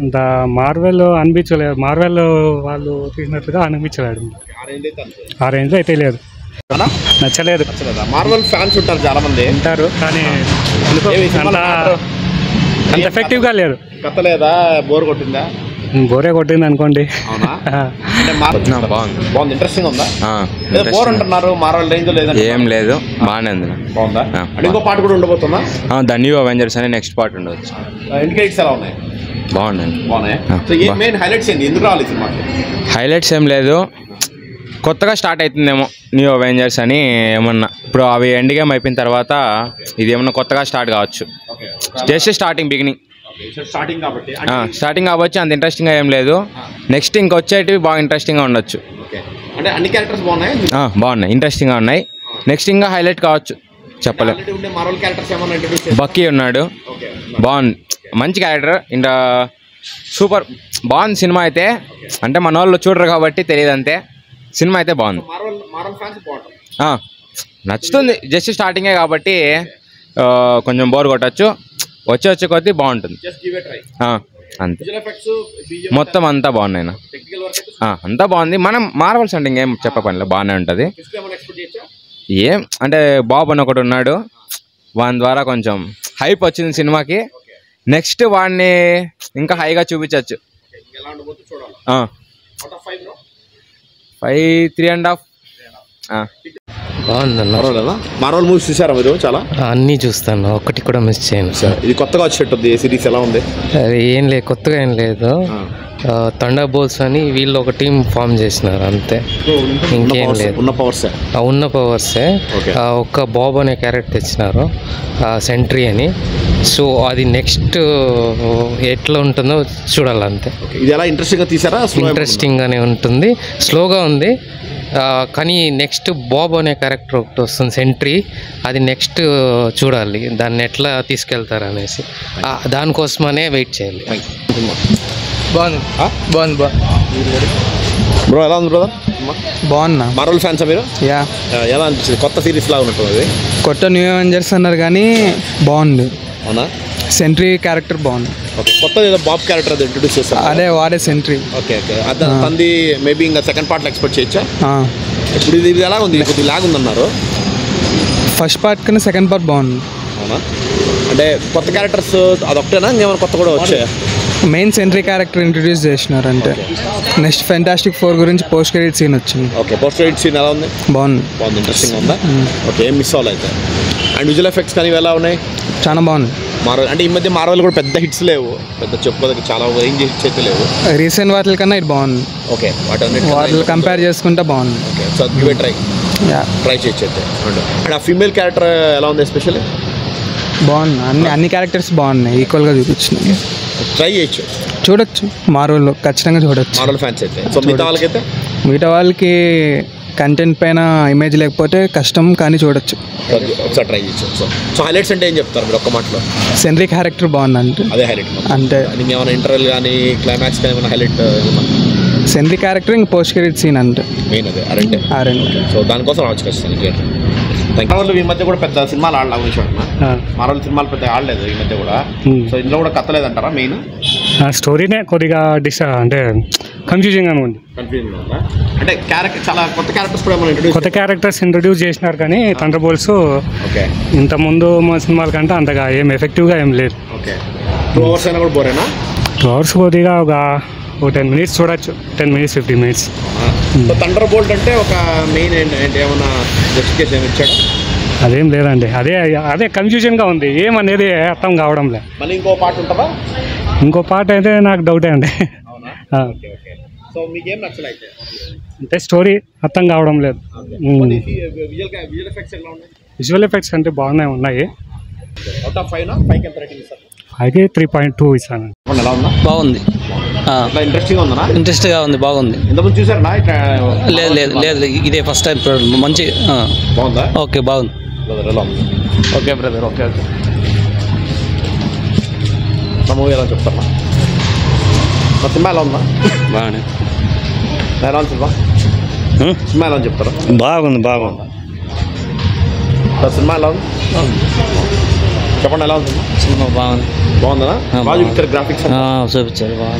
అంత మార్వెల్ అనిపించలేదు, మార్వెల్ వాళ్ళు తీసినట్లుగా అనిపించలేదు. ఆ రేంజ్లో అయితే లేదు, నచ్చలేదు. మార్వెల్ ఫ్యాన్స్ ఉంటారు చాలా మంది ఉంటారు, కానీ అంత ఎఫెక్టివ్గా లేదు. కథలేదా, బోర్ కొట్టిందా? బోరే కొట్టింది అనుకోండి. బాగుంది, ఇంట్రెస్టింగ్ ఉందా? బోర్ అంటున్నారు, మార్వెల్ రేంజ్ లేదు, ఏం లేదు, బాగానే ఉంది. బాగుందా? ఇంకో పార్ట్ కూడా ఉండబోతుందా? ద న్యూ అవెంజర్స్ అని నెక్స్ట్ పార్ట్ ఉండవచ్చు. ఇండికేట్స్ ఎలా ఉన్నాయి? బాగున్నాయి. మెయిన్ హైలైట్స్ ఏంటి, ఎందుకు రావాలి సినిమాకి? హైలైట్స్ ఏం లేదు, కొత్తగా స్టార్ట్ అవుతుందేమో న్యూ అవెంజర్స్ అని ఏమన్నా. ఇప్పుడు అవి ఎండ్ గేమ్ అయిపోయిన తర్వాత ఇది ఏమన్నా కొత్తగా స్టార్ట్ కావచ్చు. జస్ట్ స్టార్టింగ్ బిగినింగ్, స్టార్టింగ్ కాబట్టి అంత ఇంట్రెస్టింగ్గా ఏం లేదు. నెక్స్ట్ ఇంకొచ్చేటివి బాగా ఇంట్రెస్టింగ్గా ఉండొచ్చు. అంటే అన్ని క్యారెక్టర్స్ బాగున్నాయి, ఇంట్రెస్టింగ్గా ఉన్నాయి. నెక్స్ట్ ఇంకా హైలైట్ కావచ్చు, చెప్పలేదు. బక్కీ ఉన్నాడు, బాగుంది, మంచి క్యారెక్టర్. ఇంకా సూపర్ బాగుంది సినిమా అయితే. అంటే మన వాళ్ళు చూడరు కాబట్టి తెలియదు అంతే. సినిమా అయితే బాగుంది, నచ్చుతుంది. జస్ట్ స్టార్టింగే కాబట్టి కొంచెం బోర్ కొట్టచ్చు, వచ్చే కొద్దీ బాగుంటుంది అంతే. మొత్తం అంతా బాగున్నాయి, అంతా బాగుంది. మనం మార్వెల్స్ అంటే ఇంకేం చెప్ప పనిలో బాగానే ఉంటుంది. ఏం అంటే బాబు అని ఒకటి ఉన్నాడు, వాని ద్వారా కొంచెం హైప్ వచ్చింది సినిమాకి. నెక్స్ట్ వాడిని ఇంకా హైగా చూపించవచ్చు. 5 3.5 బాగుందన్న. మార్వెల్ మూవీస్ చూసారా మీరు? చాలా అన్నీ చూస్తాను, ఒకటి కూడా మిస్ చేయను. ఇది కొత్తగా వచ్చేటది సిరీస్, ఎలా ఉంది? అది ఏం లేదు, కొత్తగా ఏం లేదు. థండర్ బోల్ట్స్ అని వీళ్ళు ఒక టీం ఫామ్ చేసినారు అంతే, ఇంకేం లేదు. ఉన్న పవర్సే. ఒక బాబ్ అనే క్యారెక్టర్ తెచ్చినారు, సెంట్రీ అని. సో అది నెక్స్ట్ ఎట్లా ఉంటుందో చూడాలంతే. ఇది ఎలా ఇంట్రెస్టింగ్గా తీసారా? ఇంట్రెస్టింగ్గానే ఉంటుంది, స్లోగా ఉంది. కానీ నెక్స్ట్ బాబ్ అనే క్యారెక్టర్ ఒకటి వస్తుంది, సెంట్రీ. అది నెక్స్ట్ చూడాలి, దాన్ని ఎట్లా తీసుకెళ్తారు అనేసి. దానికోసమనే వెయిట్ చేయాలి. బాగుంది బ్రో, ఎలా ఉంది బ్రదర్? బాగున్నా. మార్వెల్ ఫ్యాన్స్ మీరు? ఎలా అనిపిస్తుంది? కొత్త సిరీస్ లాగా ఉంటుంది. కొత్త న్యూ అవెంజర్స్ అన్నారు కానీ బాగుంది. అవునా? సెంట్రీ క్యారెక్టర్ బాగుంది. కొత్తది ఏదో బాబ్ క్యారెక్టర్ అది ఇంట్రొడ్యూస్ చేస్తారు, అదే వాడే సెంట్రీ. ఓకే. అది మేబీ ఇంకా సెకండ్ పార్ట్లో ఎక్స్పెక్ట్ చేయొచ్చా? ఇప్పుడు ఇది ఎలా ఉంది? కొద్దిగా లాగ్ ఉందన్నారు. ఫస్ట్ పార్ట్ కన్నా సెకండ్ పార్ట్ బాగుంది. అవునా? అంటే కొత్త క్యారెక్టర్స్ అదొకటేనా, ఇంకేమైనా కొత్త కూడా వచ్చాయా? మెయిన్ సెంట్రీ క్యారెక్టర్ ఇంట్రొడ్యూస్ చేసినారు అంటే. నెక్స్ట్ ఫెంటాస్టిక్ 4 గురించి పోస్ట్ క్రెడిట్ సీన్ వచ్చింది. ఓకే, పోస్ట్ క్రెడిట్ సీన్ ఎలా ఉంది? బాగుంది, ఇంట్రెస్టింగ్ ఉందా? ఓకే, ఏం మిస్ అవ్వాలి అయితే. అండ్ విజువల్ ఎఫెక్ట్స్ కానీ ఎలా ఉన్నాయి? చాలా బాగుంది. మార్వెల్ అంటే ఈ మధ్య మార్వెల్ కూడా పెద్ద హిట్స్ లేవు, పెద్ద చెప్పుకోదకి చాలా రేంజ్ హిట్స్ అయితే లేవు. రీసెంట్ వాటి కన్నా ఇది బాగుంది. ఓకే, వాటిని కంపేర్ చేసుకుంటే బాగుంది. Okay, so give it try చేయొచ్చు అయితే. అండ్ ఆ ఫీమేల్ క్యారెక్టర్ ఎలా ఉంది ఎస్పెషల్లీ? బాగుంది, అన్ని క్యారెక్టర్స్ బాగున్నాయి, ఈక్వల్గా చూపించినాయి. ట్రై చేయొచ్చు, చూడొచ్చు. మార్వెల్లో ఖచ్చితంగా చూడొచ్చు మార్వెల్ ఫ్యాన్స్ అయితే. సో మిగతా వాళ్ళకి కంటెంట్ పైన ఇమేజ్ లేకపోతే కష్టం, కానీ చూడొచ్చు, ఒకసారి ట్రై చేయొచ్చు. సో హైలైట్స్ అంటే ఏం చెప్తారు మీరు ఒక్క మాటలో? సెంట్రీ క్యారెక్టర్ బాగుంది అంటే అదే హైలైట్ అంటే. ఏమైనా ఇంటర్వెల్ కానీ క్లైమాక్స్ కానీ ఏమైనా హైలైట్? సెంట్రీ క్యారెక్టర్ ఇంకా పోస్ట్ క్రెడిట్ సీన్ అంటే మెయిన్ అదే ఆ రెండు. సో దానికోసం రావచ్చు ఖచ్చితంగా థియేటర్. మార్వెల్ ఈ మధ్య కూడా పెద్ద సినిమాలు ఆడలేదు విషయం. మార్వెల్ సినిమాలు పెద్ద ఆడలేదు ఈ మధ్య కూడా. సో ఇందులో కూడా కథ లేదంటారా? మెయిన్ స్టోరీనే కొద్దిగా అంటే కన్ఫ్యూజింగ్ అనుకోండి. అంటే క్యారెక్టర్ చాలా కొత్త క్యారెక్టర్స్ కూడా కొత్త క్యారెక్టర్స్ ఇంట్రొడ్యూస్ చేసినారు, కానీ థండర్ బోల్ట్స్ ఇంతకుముందు మా సినిమాల కంటే అంతగా ఏం ఎఫెక్టివ్గా ఏం లేదు. ఓకే, 2 hours అయినా కూడా బోరేనా? 2 hours కొద్దిగా ఒక 10 minutes చూడొచ్చు, 10 minutes 15 minutes. థండర్ బోల్ట్ అంటే ఒక మెయిన్ ఏమన్నా జస్టిఫికేషన్ ఇచ్చాడు? అదేం లేదండి, అదే కన్ఫ్యూజన్గా ఉంది, ఏమనేది అర్థం కావడం లేదు. మళ్ళీ ఇంకో పార్ట్ ఉంటుందా? ఇంకో పార్ట్ అయితే నాకు డౌటే అండి. సో మీకేం నచ్చలేదు అంటే స్టోరీ అర్థం కావడం లేదు. విజువల్ ఎఫెక్ట్స్ అంటే బాగున్నాయి, ఉన్నాయి. 5కి 3.2 ఇస్తాను. బాగుంది, ఇంట్రెస్ట్గా ఉంది, బాగుంది. లేదు లేదు లేదు, ఇదే ఫస్ట్ టైం చూడండి. మంచి బాగుందా? ఓకే, బాగుంది. Okay brother, okay okay. Movie ఎలా చెప్తారా? సినిమా ఎలా ఉందా? బాగానే. ఎలా ఉంది సినిమా ఎలా చెప్తారా? బాగుంది. సినిమా ఎలా ఉంది చెప్పండి, ఎలా ఉంది సినిమా? బాగుంది. బాగుందా? బాగా చూపించారు గ్రాఫిక్స్ చూపించారు బాగా.